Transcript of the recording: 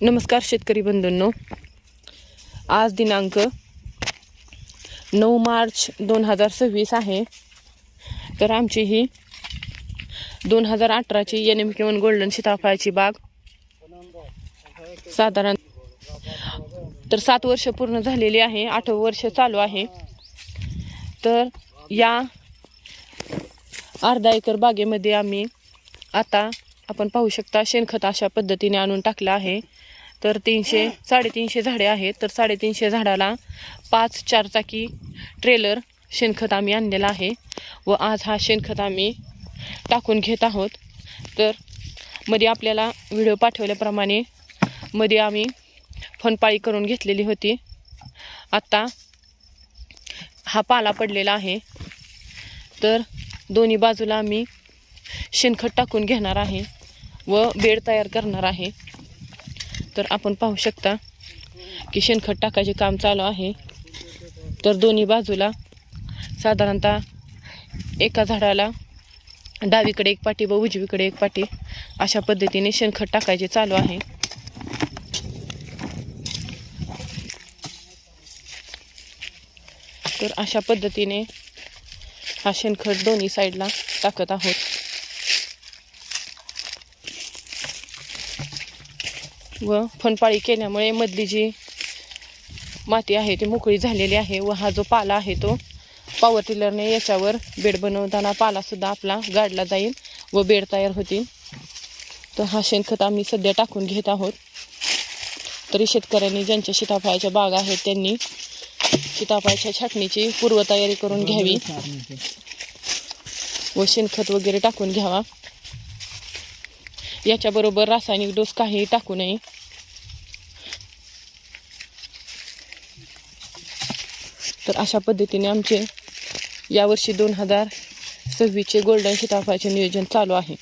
नमस्कार शेतकरी बंधूंनो, आज दिनांक 9 मार्च 2026 आहे. तर आमची ही 2018ची NM1 गोल्डन सीताफळाची बाग साधारण 7 वर्ष पूर्ण झालेली आहे. 8वे वर्ष चालू आहे. तर या अर्धा एकर बागेमध्ये आम्ही आता आपण पाहू शकता शेणखत अशा पद्धतीने आणून टाकलं आहे. तर 300-350 झाडे आहेत. तर 350 झाडाला 5 4-चाकी ट्रेलर शेणखत आम्ही आणलेला आहे व आज हा शेणखत आम्ही टाकून घेत आहोत. तर मध्ये आपल्याला व्हिडिओ पाठवल्याप्रमाणे मध्ये आम्ही फनपाळी करून घेतलेली होती. आता हा पाला पडलेला आहे. तर दोन्ही बाजूला आम्ही शेणखत टाकून घेणार आहे व बेड तयार करणार आहे. तर आपण पाहू शकता की शेणखत टाकायचे काम चालू आहे. तर दोन्ही बाजूला साधारणतः एका झाडाला डावीकडे एक पाटी व उजवीकडे एक पाटी अशा पद्धतीने शेणखत टाकायचे चालू आहे. तर अशा पद्धतीने हा शेणखत दोन्ही साईडला टाकत आहोत. व फनपाळी केल्यामुळे मधली जी माती आहे ती मोकळी झालेली आहे व हा जो पाला आहे तो पॉवर टिलरने याच्यावर बेड बनवताना पालासुद्धा आपला गाडला जाईल व बेड तयार होतील. तर हा शेणखत आम्ही सध्या टाकून घेत आहोत. तरी शेतकऱ्यांनी ज्यांच्या सीताफळाच्या बाग आहेत त्यांनी सीताफळाच्या छाटणीची पूर्वतयारी करून घ्यावी व शेणखत वगैरे टाकून घ्यावा. याच्याबरोबर रासायनिक डोस काही टाकू नये. तर अशा पद्धतीने आमचे यावर्षी 2026चे गोल्डन सीताफळाचे नियोजन चालू आहे.